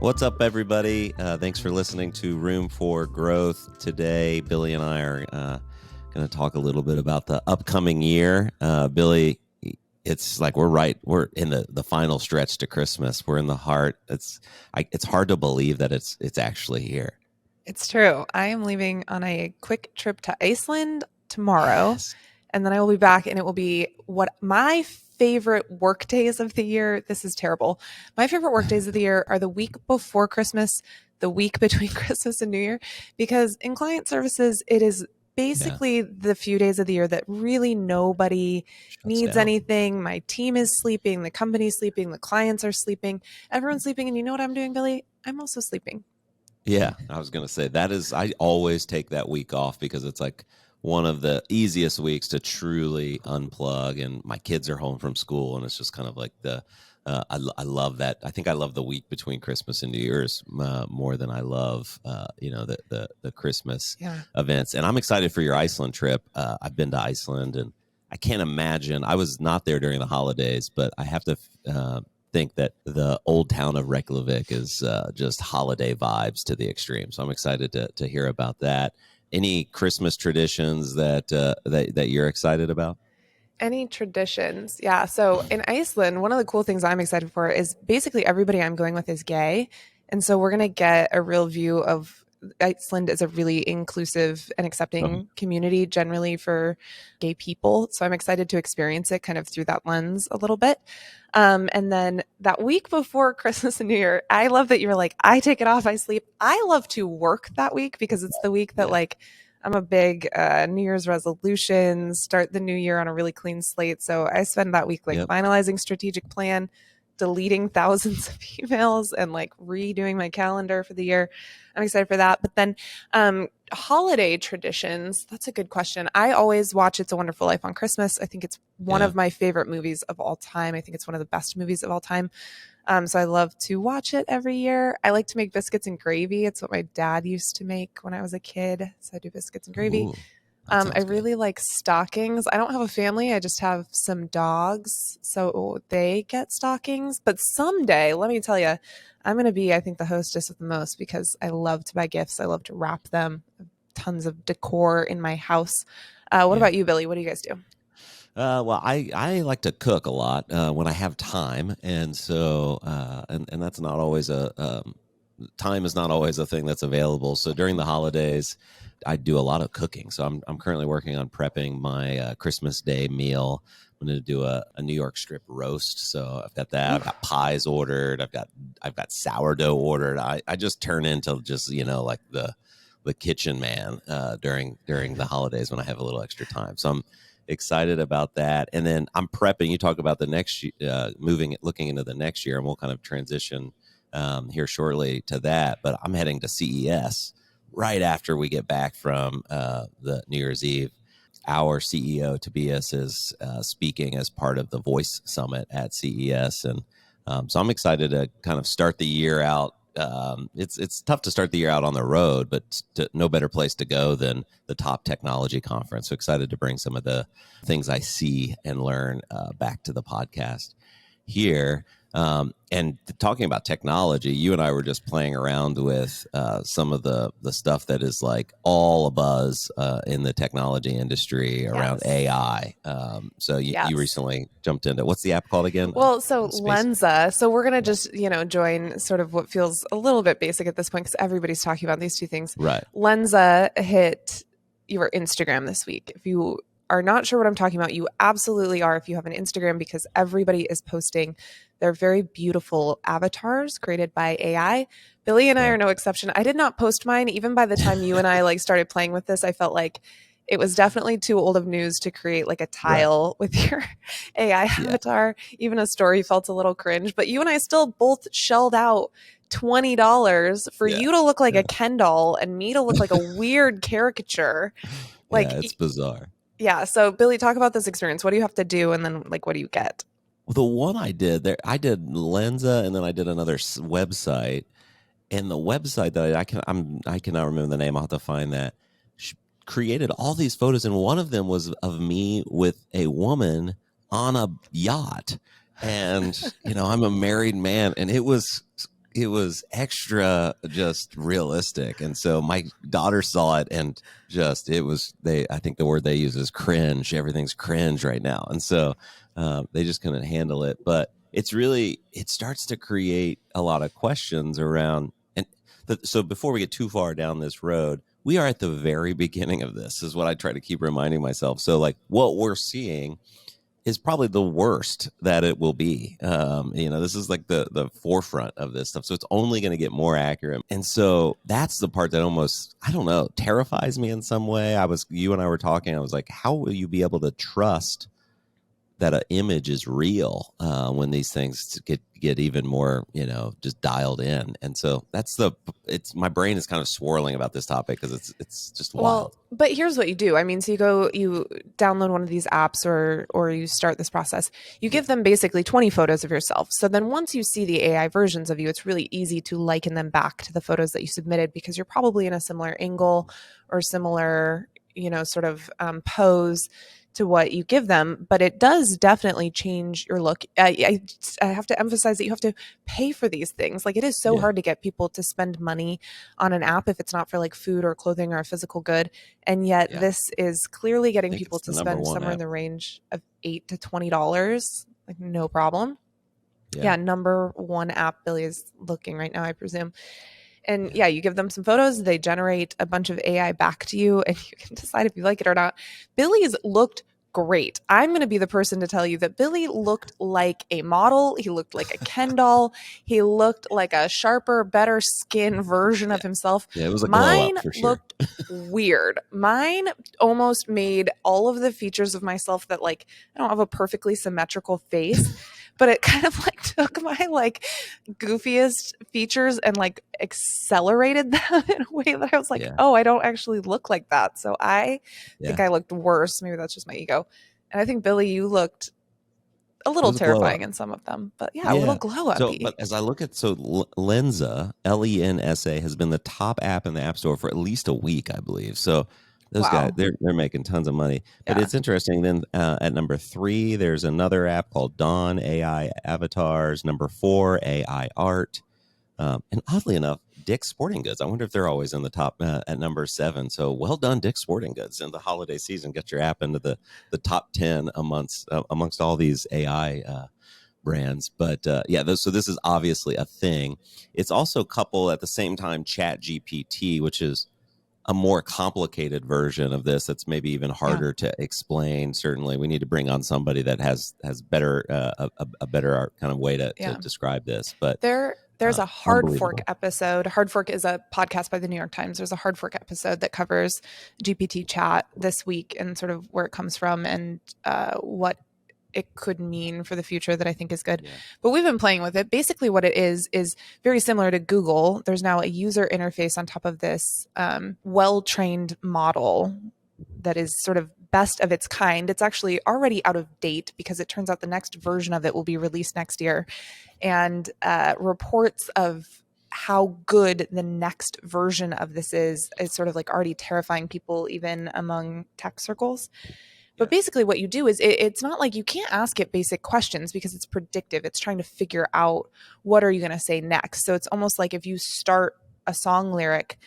What's up, everybody? Thanks for listening to Room for Growth. Today, Billy and I are going to talk a little bit about the upcoming year. Billy, it's like we're in the final stretch to Christmas. We're in the heart. It's hard to believe that it's actually here. It's true. I am leaving on a quick trip to Iceland tomorrow, Yes. and then I will be back, and it will be what my favorite work days of the year. This is terrible. My favorite work days of the year are the week before Christmas, the week between Christmas and New Year, because in client services, it is basically the few days of the year that really nobody needs down. anything. My team is sleeping, the company's sleeping, the clients are sleeping, everyone's sleeping. And you know what I'm doing, Billy? I'm also sleeping. Yeah, I was going to say I always take that week off because it's like one of the easiest weeks to truly unplug, and my kids are home from school, and it's just kind of like I love that. I think I love the week between Christmas and New Year's more than I love the Christmas events. And I'm excited for your Iceland trip. I've been to Iceland, and I can't imagine. I was not there during the holidays, but I have to think that the old town of Reykjavik is just holiday vibes to the extreme. So I'm excited to hear about that. Any Christmas traditions that you're excited about? Any traditions? Yeah. So in Iceland, one of the cool things I'm excited for is basically everybody I'm going with is gay. And so we're going to get a real view of Iceland as a really inclusive and accepting community generally for gay people. So I'm excited to experience it kind of through that lens a little bit. And then that week before Christmas and New Year, I love that you're like, I take it off, I sleep. I love to work that week because it's the week that like I'm a big New Year's resolutions, start the new year on a really clean slate. So I spend that week like finalizing strategic plan, deleting thousands of emails, and like redoing my calendar for the year. I'm excited for that. But then holiday traditions, that's a good question. I always watch It's a Wonderful Life on Christmas. I think it's one of my favorite movies of all time. I think it's one of the best movies of all time. So I love to watch it every year. I like to make biscuits and gravy. It's what my dad used to make when I was a kid. So I do biscuits and gravy. Ooh, I really like stockings. I don't have a family. I just have some dogs. So they get stockings. But someday, let me tell you, I'm going to be, I think, the hostess with the most because I love to buy gifts. I love to wrap them. Tons of decor in my house. What about you, Billy? What do you guys do? Well, I like to cook a lot when I have time, and so and that's not always time is not always a thing that's available. So during the holidays, I do a lot of cooking. So I'm currently working on prepping my Christmas Day meal. I'm going to do a New York strip roast. So I've got that. I've got pies ordered. I've got sourdough ordered. I just turn into just like the kitchen man during the holidays when I have a little extra time. So I'm excited about that. And then I'm prepping. You talk about the next looking into the next year, and we'll kind of transition here shortly to that. But I'm heading to CES right after we get back from the New Year's Eve. Our CEO Tobias is speaking as part of the Voice Summit at CES, and so I'm excited to kind of start the year out. It's tough to start the year out on the road, but no better place to go than the top technology conference. So excited to bring some of the things I see and learn back to the podcast here. And talking about technology, you and I were just playing around with some of the stuff that is like all abuzz in the technology industry around AI. So you recently jumped into, what's the app called again? Well, so Lensa. So we're going to just, join sort of what feels a little bit basic at this point because everybody's talking about these two things. Right. Lensa hit your Instagram this week. If you are not sure what I'm talking about, you absolutely are if you have an Instagram because everybody is posting their very beautiful avatars created by AI. Billy and I are no exception. I did not post mine. Even by the time you and I started playing with this, I felt like it was definitely too old of news to create like a tile with your AI avatar. Even a story felt a little cringe, but you and I still both shelled out $20 for you to look like a Ken doll and me to look like a weird caricature. It's bizarre. Yeah. So Billy, talk about this experience. What do you have to do? And then what do you get? Well, the one I did Lensa, and then I did another website. And the website that I cannot remember the name. I'll have to find that. She created all these photos, and one of them was of me with a woman on a yacht. And I'm a married man, and it was it was extra just realistic. And so my daughter saw it and just, it was, I think the word they use is cringe. Everything's cringe right now. And so they just couldn't handle it. But it's really, it starts to create a lot of questions around. And so before we get too far down this road, we are at the very beginning of this, is what I try to keep reminding myself. So like what we're seeing is probably the worst that it will be. This is like the forefront of this stuff. So it's only going to get more accurate. And so that's the part that almost, I don't know, terrifies me in some way. You and I were talking, I was like, how will you be able to trust that an image is real when these things get even more, just dialed in? And so my brain is kind of swirling about this topic because it's just wild. Well, but here's what you do. I mean, so you download one of these apps or you start this process. You give them basically 20 photos of yourself. So then once you see the AI versions of you, it's really easy to liken them back to the photos that you submitted because you're probably in a similar angle or similar, sort of pose to what you give them, but it does definitely change your look. I have to emphasize that you have to pay for these things. Like, it is so hard to get people to spend money on an app if it's not for like food or clothing or a physical good. And yet this is clearly getting people to spend somewhere in the range of $8 to $20, like no problem. Yeah, number one app Billy is looking right now, I presume. And you give them some photos, they generate a bunch of AI back to you, and you can decide if you like it or not. Billy's looked great. I'm going to be the person to tell you that Billy looked like a model. He looked like a Ken doll. He looked like a sharper, better skin version of himself. Yeah, it was a glow up for sure. Looked weird. Mine almost made all of the features of myself that, like, I don't have a perfectly symmetrical face, but it kind of like took my like goofiest features and like accelerated them in a way that I was like, oh, I don't actually look like that. So I think I looked worse. Maybe that's just my ego. And I think, Billy, you looked a little terrifying in some of them, but a little glow up. So, but as I look at, Lensa, Lensa has been the top app in the App Store for at least a week, I believe. So those guys, they're making tons of money. But it's interesting. Then at number 3, there's another app called Dawn AI Avatars. Number 4, AI Art. And oddly enough, Dick's Sporting Goods. I wonder if they're always in the top at number 7. So well done, Dick's Sporting Goods. In the holiday season, get your app into the top 10 amongst all these AI brands. But so this is obviously a thing. It's also coupled at the same time Chat GPT, which is a more complicated version of this. That's maybe even harder to explain. Certainly, we need to bring on somebody that has better a better kind of way to describe this. But there's a Hard Fork episode. Hard Fork is a podcast by the New York Times. There's a Hard Fork episode that covers GPT chat this week and sort of where it comes from and what it could mean for the future that I think is good. Yeah. But we've been playing with it. Basically what it is very similar to Google. There's now a user interface on top of this well-trained model that is sort of best of its kind. It's actually already out of date because it turns out the next version of it will be released next year. And reports of how good the next version of this is sort of like already terrifying people even among tech circles. But basically what you do is it's not like you can't ask it basic questions because it's predictive. It's trying to figure out what are you going to say next. So it's almost like if you start a song lyric,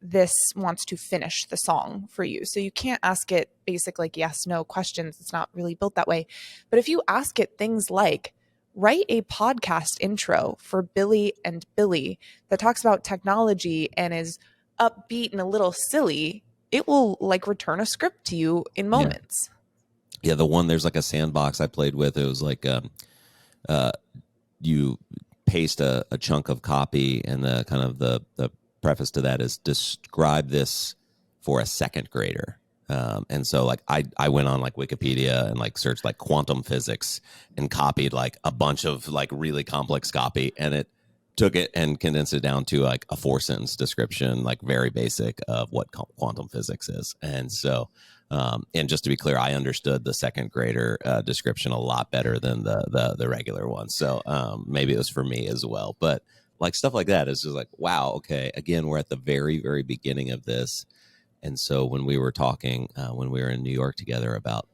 this wants to finish the song for you. So you can't ask it basic like yes, no questions. It's not really built that way. But if you ask it things like, write a podcast intro for Billy and Billie that talks about technology and is upbeat and a little silly, it will like return a script to you in moments. Yeah, there's like a sandbox I played with. It was like you paste a chunk of copy, and the kind of the preface to that is describe this for a second grader. And so like I went on like Wikipedia and like searched like quantum physics and copied like a bunch of like really complex copy, and it took it and condensed it down to like a 4-sentence description, like very basic of what quantum physics is. And so, and just to be clear, I understood the second grader description a lot better than the regular one. So maybe it was for me as well. But like stuff like that is just like, wow, okay. Again, we're at the very, very beginning of this. And so when we were talking, when we were in New York together about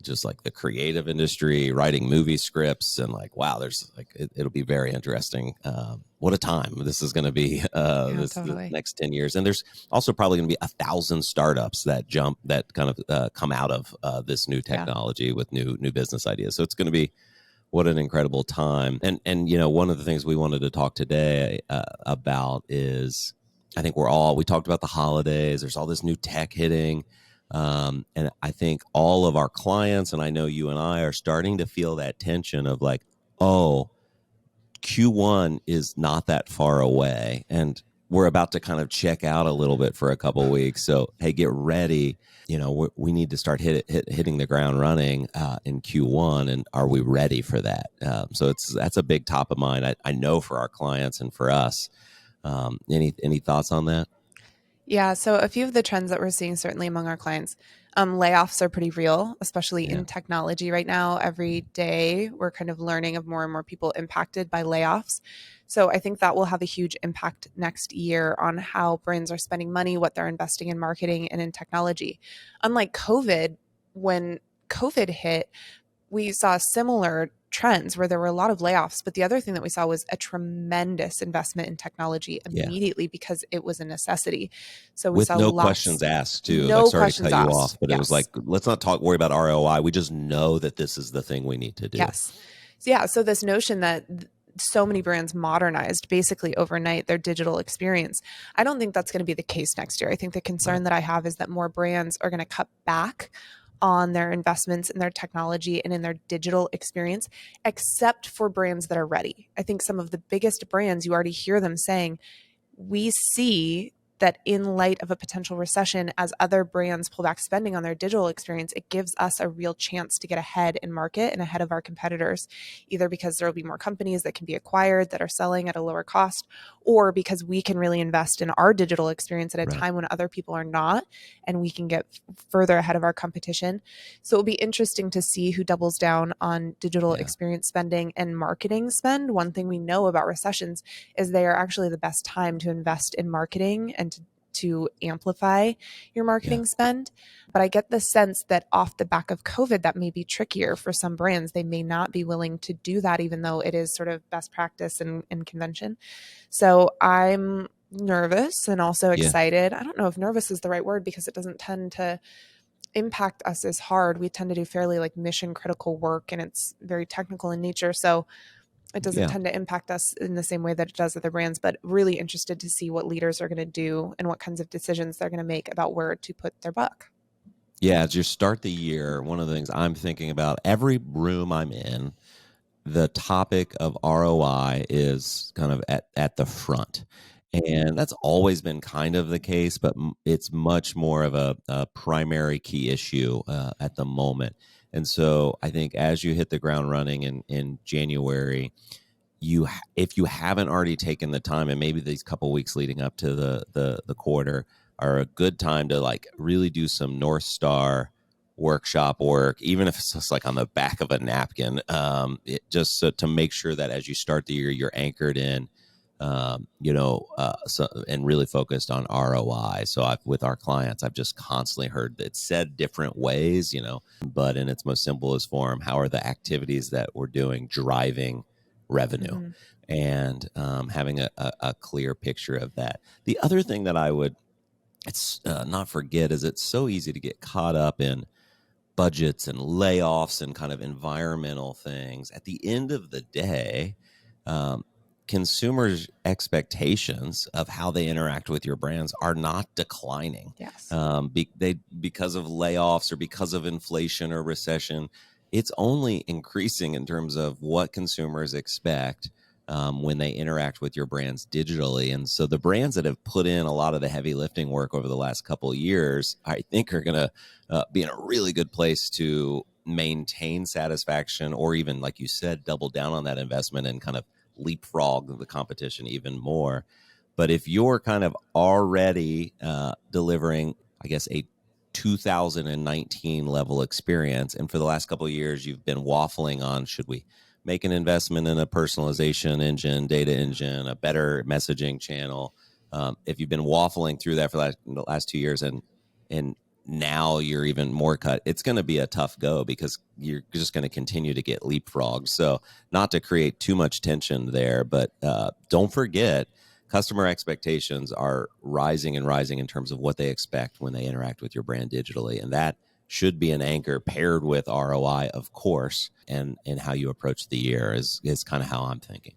just like the creative industry, writing movie scripts, and like, wow, there's like, it'll be very interesting. What a time this is going to be, Yeah, the totally. next 10 years. And there's also probably going to be 1,000 startups that kind of come out of this new Yeah. technology with new business ideas. So it's going to be, what an incredible time. And one of the things we wanted to talk today about is, I think we talked about the holidays. There's all this new tech hitting. And I think all of our clients, and I know you and I, are starting to feel that tension of like, oh, Q1 is not that far away. And we're about to kind of check out a little bit for a couple of weeks. So, hey, get ready. We need to start hitting the ground running in Q1. And are we ready for that? So that's a big top of mind. I know for our clients and for us. Any thoughts on that? Yeah, so a few of the trends that we're seeing certainly among our clients, layoffs are pretty real, especially Yeah. in technology right now. Every day we're kind of learning of more and more people impacted by layoffs. So I think that will have a huge impact next year on how brands are spending money, what they're investing in marketing and in technology. Unlike COVID, when COVID hit, we saw similar trends where there were a lot of layoffs. But the other thing that we saw was a tremendous investment in technology Yeah. immediately because it was a necessity. So we With saw no lots, questions asked, too. Like, no sorry to questions cut you asked. off, but it was like, Yes. let's not worry about ROI. We just know that this is the thing we need to do. Yes. So, yeah. So this notion that so many brands modernized basically overnight their digital experience. I don't think that's going to be the case next year. I think the concern Right. that I have is that more brands are going to cut back on their investments in their technology and in their digital experience, except for brands that are ready. I think some of the biggest brands, you already hear them saying, we see that in light of a potential recession, as other brands pull back spending on their digital experience, it gives us a real chance to get ahead in market and ahead of our competitors, either because there will be more companies that can be acquired that are selling at a lower cost, or because we can really invest in our digital experience at a Right. time when other people are not, and we can get further ahead of our competition. So it'll be interesting to see who doubles down on digital Yeah. experience spending and marketing spend. One thing we know about recessions is they are actually the best time to invest in marketing and to amplify your Yeah. marketing spend. But I get the sense that off the back of COVID, that may be trickier for some brands. They may not be willing to do that, even though it is sort of best practice and convention. So I'm nervous and also Yeah. excited. I don't know if nervous is the right word because it doesn't tend to impact us as hard. We tend to do fairly like mission critical work and it's very technical in nature. So it doesn't Yeah. tend to impact us in the same way that it does other brands, but really interested to see what leaders are going to do and what kinds of decisions they're going to make about where to put their buck. Yeah. As you start the year, one of the things I'm thinking about, every room I'm in, the topic of ROI is kind of at the front. And that's always been kind of the case, but it's much more of a primary key issue at the moment. And so I think as you hit the ground running in January, if you haven't already taken the time, and maybe these couple weeks leading up to the quarter are a good time to like really do some North Star workshop work, even if it's just like on the back of a napkin, just so to make sure that as you start the year, you're anchored in, and really focused on ROI. So with our clients, I've just constantly heard it said different ways, but in its most simplest form, how are the activities that we're doing driving revenue? Mm-hmm. And having a clear picture of that. The other thing that I would not forget is it's so easy to get caught up in budgets and layoffs and kind of environmental things. At the end of the day, um, consumers' expectations of how they interact with your brands are not declining. Yes. Because of layoffs or because of inflation or recession, it's only increasing in terms of what consumers expect when they interact with your brands digitally. And so the brands that have put in a lot of the heavy lifting work over the last couple of years, I think are going to be in a really good place to maintain satisfaction, or even, like you said, double down on that investment and kind of leapfrog the competition even more. But if you're kind of already delivering, I guess, a 2019 level experience, and for the last couple of years you've been waffling on, should we make an investment in a personalization engine, data engine, a better messaging channel? If you've been waffling through that for the last 2 years, and now you're even more cut. It's going to be a tough go because you're just going to continue to get leapfrogged. So not to create too much tension there, but don't forget, customer expectations are rising and rising in terms of what they expect when they interact with your brand digitally. And that should be an anchor paired with ROI, of course, and how you approach the year is kind of how I'm thinking.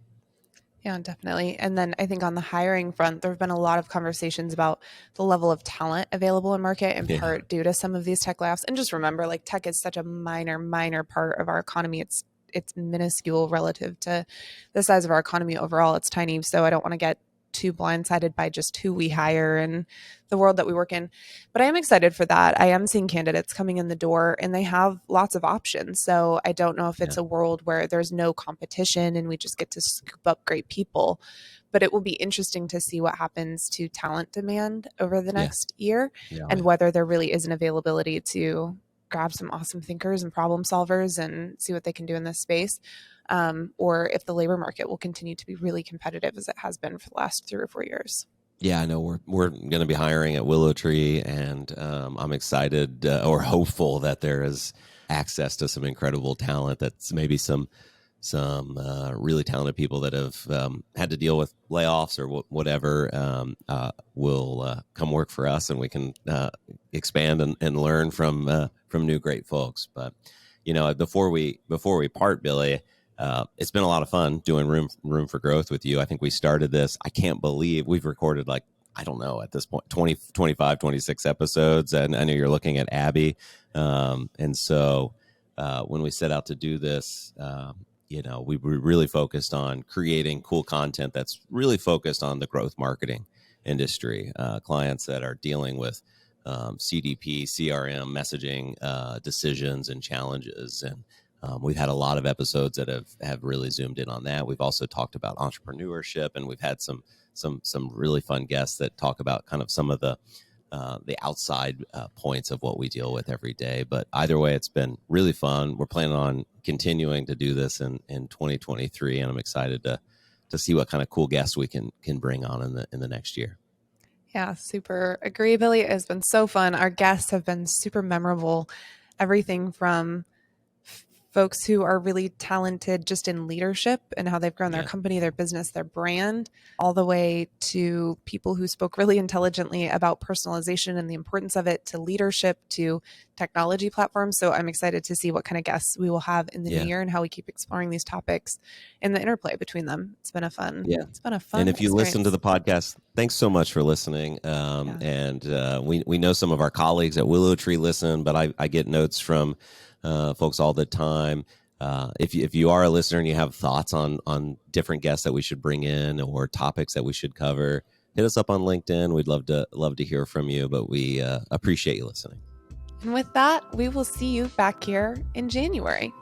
Yeah, definitely. And then I think on the hiring front, there have been a lot of conversations about the level of talent available in market, in part due to some of these tech layoffs. And just remember, like, tech is such a minor part of our economy. It's minuscule relative to the size of our economy overall. It's tiny. So I don't want to get too blindsided by just who we hire and the world that we work in. But I am excited for that. I am seeing candidates coming in the door and they have lots of options. So I don't know if it's a world where there's no competition and we just get to scoop up great people. But it will be interesting to see what happens to talent demand over the next year and whether there really is an availability to grab some awesome thinkers and problem solvers and see what they can do in this space. Or if the labor market will continue to be really competitive as it has been for the last 3 or 4 years. Yeah, I know we're going to be hiring at Willow Tree, and I'm excited or hopeful that there is access to some incredible talent. That's maybe some really talented people that have had to deal with layoffs or whatever will come work for us, and we can expand and learn from new great folks. But before we part, Billy. It's been a lot of fun doing room for growth with you. I think we started this. I can't believe we've recorded I don't know, at this point, 20, 25, 26 episodes. And I know you're looking at Abby. And so when we set out to do this, we were really focused on creating cool content that's really focused on the growth marketing industry, clients that are dealing with CDP, CRM, messaging decisions and challenges. And we've had a lot of episodes that have really zoomed in on that. We've also talked about entrepreneurship, and we've had some really fun guests that talk about kind of some of the outside points of what we deal with every day. But either way, it's been really fun. We're planning on continuing to do this in 2023, and I'm excited to see what kind of cool guests we can bring on in the next year. Yeah, super agree, Billy. It has been so fun. Our guests have been super memorable. Everything from folks who are really talented just in leadership and how they've grown their company, their business, their brand, all the way to people who spoke really intelligently about personalization and the importance of it, to leadership, to technology platforms. So I'm excited to see what kind of guests we will have in the new year and how we keep exploring these topics and the interplay between them. It's been a fun And if you listen to the podcast, thanks so much for listening. And we know some of our colleagues at Willow Tree listen, but I get notes from folks all the time. If you are a listener and you have thoughts on different guests that we should bring in or topics that we should cover, hit us up on LinkedIn. We'd love to hear from you, but we appreciate you listening. And with that, we will see you back here in January.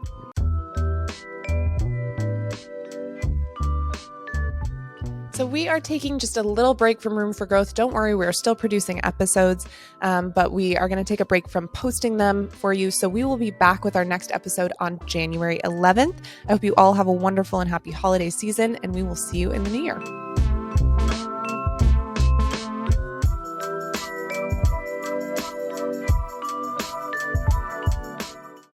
So we are taking just a little break from Room for Growth. Don't worry, we're still producing episodes, but we are going to take a break from posting them for you. So we will be back with our next episode on January 11th. I hope you all have a wonderful and happy holiday season, and we will see you in the new year.